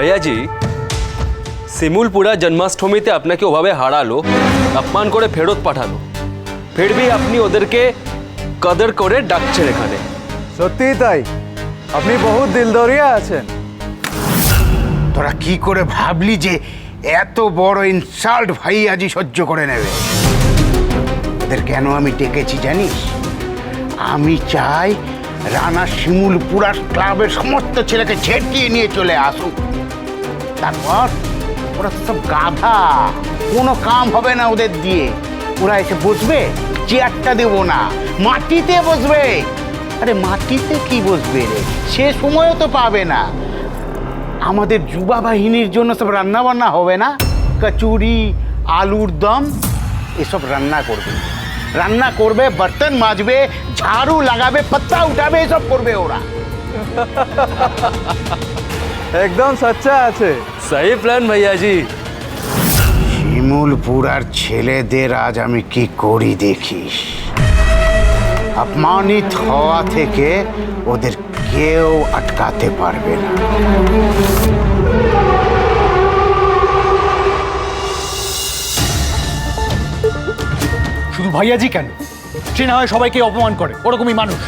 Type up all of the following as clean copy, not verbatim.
ভাইয়াজি, শিমুলপুরা জন্মাষ্টমীতে আপনাকে ওভাবে হারালো, অপমান করে ফেরত পাঠালো, ফির ভি আপনি ওদেরকে কদর করে ডাকছেন এখানে। সত্যি তাই, আপনি বহুত দিলদরিয়া আছেন। তোরা কি করে ভাবলি যে এত বড় ইনসাল্ট ভাইয়াজি সহ্য করে নেবে? ওদের কেন আমি ডেকেছি জানিস? আমি চাই রানা শিমুলপুরা ক্লাবের সমস্ত ছেলেকে ছেটিয়ে নিয়ে চলে আসুক। তারপর ওরা সব গাধা, কোনো কাম হবে না ওদের দিয়ে। ওরা এসে বসবে, চেয়ারটা দেবো না, মাটিতে বসবে। আরে মাটিতে কি বসবে রে, সে সময়ও তো পাবে না। আমাদের যুবা বাহিনীর জন্য সব রান্না বান্না হবে না, কচুরি, আলুর দম এসব রান্না করবে। রান্না করবে, বর্তন মাজবে, ঝাড়ু লাগাবে, পাত্তা উঠাবে, এসব করবে ওরা। একদম সচ্চা আছে। सही प्लान भैयाजी। শিমুলপুরার ছেলেদের আজ আমি কি করি দেখিস। অপমানিত হওয়া থেকে ওদের কেউ আটকাতে পারবে না। শুধু ভাইয়াজি কেন, সে না হয় সবাইকে অপমান করে, ওরকমই মানুষ।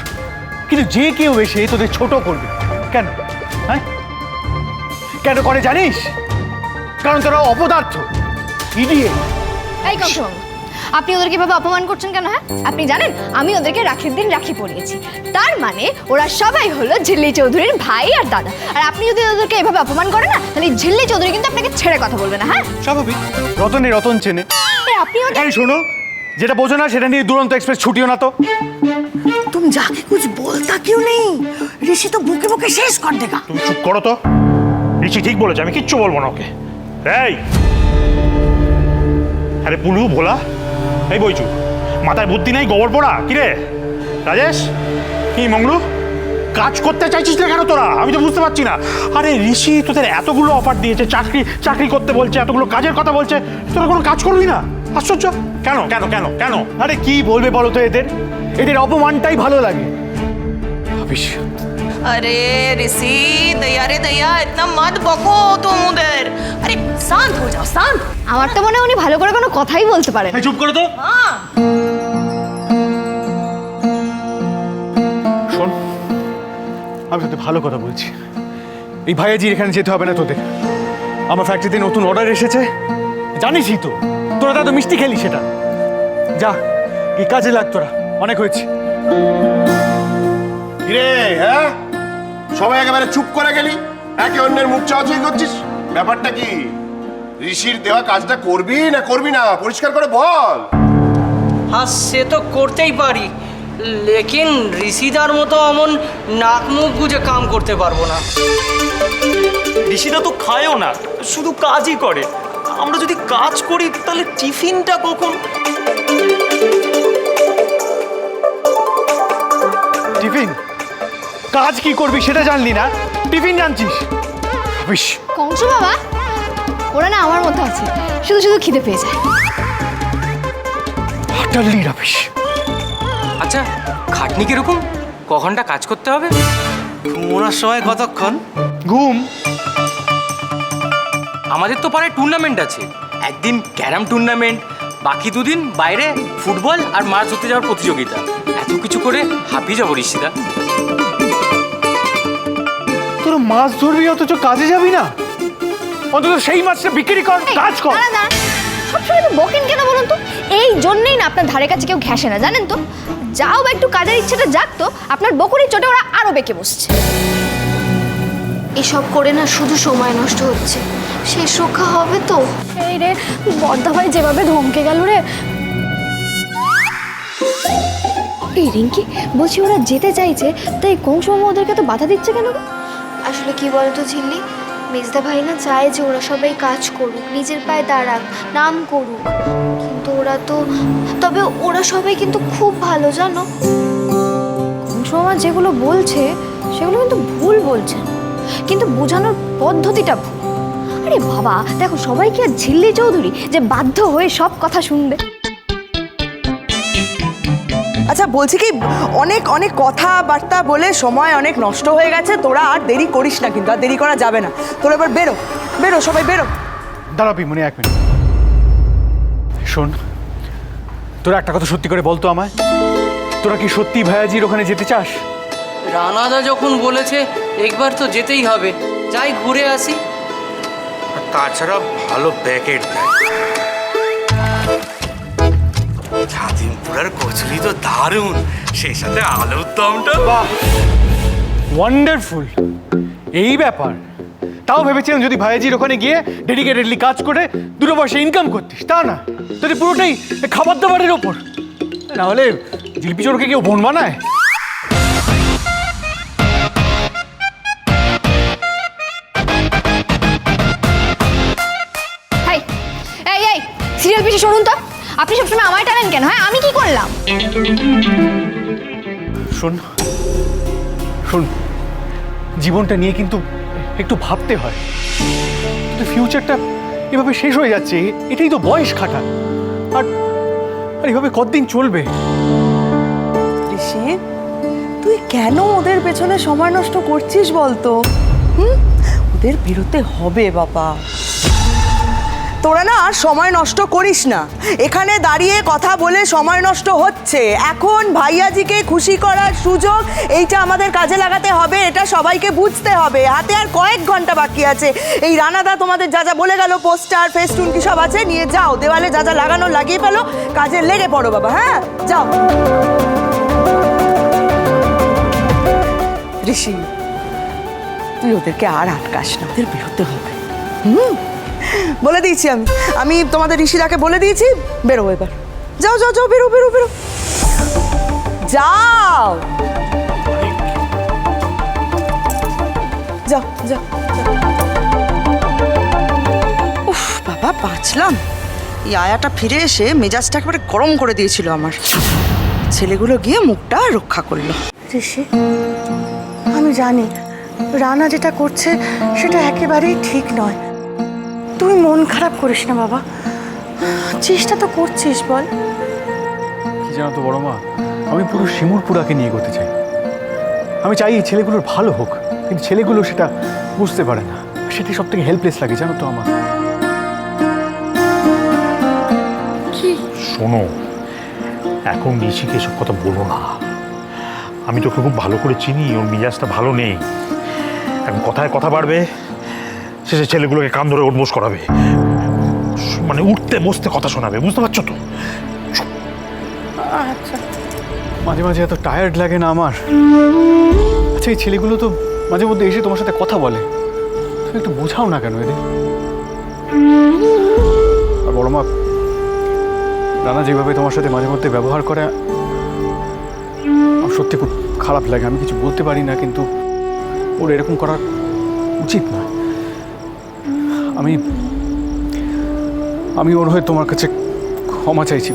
কিন্তু যে কেউ এসে তোদের ছোট করবে কেন? হ্যাঁ, কেন করে জানিস? কারণ তোরা অপদার্থ, ইডিয়েট। এই কংসবাবু, আপনি ওদেরকে এভাবে অপমান করছেন কেন? হ্যাঁ, আপনি জানেন আমি ওদেরকে রাখির দিন রাখি পরিয়েছি, তার মানে ওরা সবাই হলো ঝিল্লি চৌধুরীর ভাই আর দাদা। আর আপনি যদি ওদেরকে এভাবে অপমান করেন না, তাহলে ঝিল্লি চৌধুরী কিন্তু আপনাকে ছেড়ে কথা বলবে না। হ্যাঁ, স্বাভাবিক, রতনে রতন চেনে। আপনি ওদের এই শোনো, যেটা বোঝো না সেটা নিয়ে দুরন্ত এক্সপ্রেস ছুটিও না তো। तुम जाके कुछ बोलता क्यों नहीं? ऋषि तो भूखे भूखे शेष कर देगा। তুমি চুপ করো তো। ঋষি ঠিক বলেছে, আমি কিচ্ছু বলবো না ওকে। এই আরে পুলু ভোলা, এই বইচু, মাথায় বুদ্ধি নেই, গোবর পোড়া। কিরে রাজেশ, কি মঙ্গলু, কাজ করতে চাইছিস না কেন তোরা? আমি তো বুঝতে পারছি না। আরে ঋষি তোদের এতগুলো অফার দিয়েছে, চাকরি করতে বলছে, এতগুলো কাজের কথা বলছে, তোরা কোনো কাজ করবি না? আশ্চর্য। কেন কেন কেন কেন? আরে কি বলবে বলো তো, এদের এদের অপমানটাই ভালো লাগে। ভাবিস अरे ऋषि, दया रे दया, इतना मत बको तुम उधर। अरे शांत हो जाओ, शांत। আমার তো মনে হয় উনি ভালো করে কোনো কথাই বলতে পারেন। চুপ করো তো। हाँ শোন, আমি তোদের ভালো কথা বলছি। এই ভাইয়াজির এখানে যেতে হবে না তোদের। আমার ফ্যাক্টরিতে নতুন অর্ডার এসেছে, জানিসই তো। তোরা তো মিষ্টি খেলি, সেটা যা, কি কাজে লাগ তোরা, অনেক হয়েছে। কিরে, হ্যাঁ সবাই একেবারে চুপ করে গেলি, একে অন্যের মুখ চাওয়াচাই করছিস। ব্যাপারটা কি? ঋষির দেওয়া কাজটা করবি না করবি না পরিষ্কার করে বল। हाँ से तो करते ही पारी, लेकिन ঋষিদার মতো অমন নাক মুখ গুজে কাম করতে পারবো না। ঋষিদা তো খায়ও না, শুধু কাজই করে। আমরা যদি কাজ করি তাহলে টিফিনটা কখন? টিফিন? কাজ কি করবি সেটা জানলি না, টিফিন জানছিস? ভাবিস কংস বাবা, ওরা না আমার মতো আছে, শুধু শুধু খিদে পেয়ে যায়। হাটারলি রাবিস। আচ্ছা, খাটনি কিরকম? ক ঘন্টা কাজ করতে হবে? ঘুমানোর সময় কতক্ষণ? ঘুম? আমাদের তো পাড়ায় টুর্নামেন্ট আছে, একদিন ক্যারাম টুর্নামেন্ট, বাকি দুদিন বাইরে ফুটবল আর মাছ ধরতে যাওয়ার প্রতিযোগিতা। এত কিছু করে হাঁপিয়ে যাবো ঋষিদা। তোর মাছ ধরবি অথচ কাজে যাবি না? অন্তত সেই মাছটা বিক্রি কর, কাজ কর। দাঁড়ান, দাঁড়ান, সবসময় তো বকেন কেন বলুন তো? এই জন্যই না আপনার ধারে কাছে কেউ ঘেঁষে না, জানেন তো? যাও বা একটু কাজের ইচ্ছাটা জাগতো, আপনার বকুরির চোটে ওরা আরো বেঁকে বসছে। এসব করে না শুধু সময় নষ্ট হচ্ছে, শেষ রক্ষা হবে তো? এই রে, বর্দা ভাই যেভাবে ধমকে গেল রে। এই রিঙ্কি, বলছি ওরা যেতে চাইছে, তাই কংসমামা ওদেরকে তো বাধা দিচ্ছে কেন? আসলে কি বলতো ঝিল্লি, মেজদা ভাই না চায় যে ওরা সবাই কাজ করুক, নিজের পায়ে দাঁড়াক, নাম করুক, কিন্তু তবে ওরা সবাই কিন্তু খুব ভালো, জানো? কংসমামা যেগুলো বলছে সেগুলো কিন্তু ভুল বলছেন, কিন্তু বোঝানোর পদ্ধতিটা ভুল। আরে বাবা দেখো, সবাই কি আর ঝিল্লি চৌধুরী যে বাধ্য হয়ে সব কথা শুনবে? আচ্ছা বলছি কি, অনেক অনেক কথাবার্তা বলে সময় অনেক নষ্ট হয়ে গেছে, তোরা আর দেরি করিস না, কিন্তু আর দেরি করা যাবে না। তোরা এবার বেরো বেরো, সবাই বেরো। দাঁড়া পিমনি, 1 মিনিট শোন, তোরা একটা কথা সত্যি করে বলতো আমায়, তোরা কি সত্যি ভাইয়াজির ওখানে যেতে চাস? রানাদা যখন বলেছে একবার তো যেতেই হবে, যাই ঘুরে আসি। তাছাড়া ভালো প্যাকেট দেয়। ছাতিমপুরার কচুরি তো দারুণ, সেই সাথে আলুর দমটা বাহ, ওয়ান্ডারফুল। এই ব্যাপার, তাও ভেবেছিলাম যদি ভাইয়াজির ওখানে গিয়ে ডেডিকেটেডলি কাজ করে 2 পয়সা ইনকাম করতিস, তা না, তোদের পুরোটাই খাবার দাবারের ওপর। না হলে জিলিপি চোরকে কেউ বোন বানায়? এই এই সিরিয়াল পিছিয়ে সরুন তো। আপনি সবসময় আমায় টানেন কেন? হ্যাঁ, আমি কি করলাম? শোন শোন, জীবনটা নিয়ে কিন্তু একটু ভাবতে হয়। কিন্তু ফিউচারটা এভাবে শেষ হয়ে যাচ্ছে, এটাই তো বয়স খাটা। আর এভাবে কতদিন চলবে? ঋষি, তুই কেন ওদের পেছনে সময় নষ্ট করছিস বলতো? ওদের বেরোতে হবে বাবা। তোরা না আর সময় নষ্ট করিস না, এখানে দাঁড়িয়ে কথা বলে সময় নষ্ট হচ্ছে। এখন ভাইয়াজিকে খুশি করার সুযোগ, এইটা আমাদের কাজে লাগাতে হবে, এটা সবাইকে বুঝতে হবে। হাতে আর কয়েক ঘন্টা বাকি আছে। এই রানাদা তোমাদের যা যা বলে গেল, পোস্টার ফেস্টুন কি সব আছে, নিয়ে যাও, দেওয়ালে যা যা লাগানো লাগিয়ে ফেলো, কাজে লেগে পড়ো বাবা। হ্যাঁ, যাও। ঋষি, তুই ওদেরকে আর আটকাস না, ওদের বেরোতে হবে। বলে দিয়েছি আমি তোমাদের ঋষিরাকে বলে দিয়েছি, বেরো এবার। যাও যাও যাও, বেরো বেরো বেরো, যাও যাও যাও। উফ বাবা, বাঁচলাম। এই আয়াটা ফিরে এসে মেজাজটা একেবারে গরম করে দিয়েছিল আমার। ছেলেগুলো গিয়ে মুখটা রক্ষা করলো। ঋষি, আমি জানি রানা যেটা করছে সেটা একেবারেই ঠিক নয়। তুই মন খারাপ করিস না বাবা, চেষ্টা তো করছিস, বল। কি জানো তো বড় মা, আমি পুরো শিমুলপুরাকে নিয়ে এগোতে চাই। আমি চাই এই ছেলেগুলোর ভালো হোক, কিন্তু ছেলেগুলো সেটা বুঝতে পারে না। সেটাই সব থেকে হেল্পলেস লাগে, জানো তো আমার। কি? শোনো, এখন ঋষিকে এসব কথা বলো না। আমি তোকে খুব ভালো করে চিনি, ওর মেজাজটা ভালো নেই। এখন কথায় কথা বাড়বে, শেষে ছেলেগুলোকে কান ধরে উঠবোস করাবে, মানে উঠতে বসতে কথা শোনাবে, বুঝতে পারছো তো? আচ্ছা, মাঝে মাঝে এত টায়ার্ড লাগে না আমার? আচ্ছা, এই ছেলেগুলো তো মাঝে মধ্যে এসে তোমার সাথে কথা বলে, তুমি একটু বোঝাও না কেন এদের? আর বড় মা, রানা যেভাবে তোমার সাথে মাঝে মধ্যে ব্যবহার করে, আমার সত্যি খুব খারাপ লাগে। আমি কিছু বলতে পারি না, কিন্তু ওর এরকম করা উচিত না। আমি ওর হয়ে তোমার কাছে ক্ষমা চাইছি।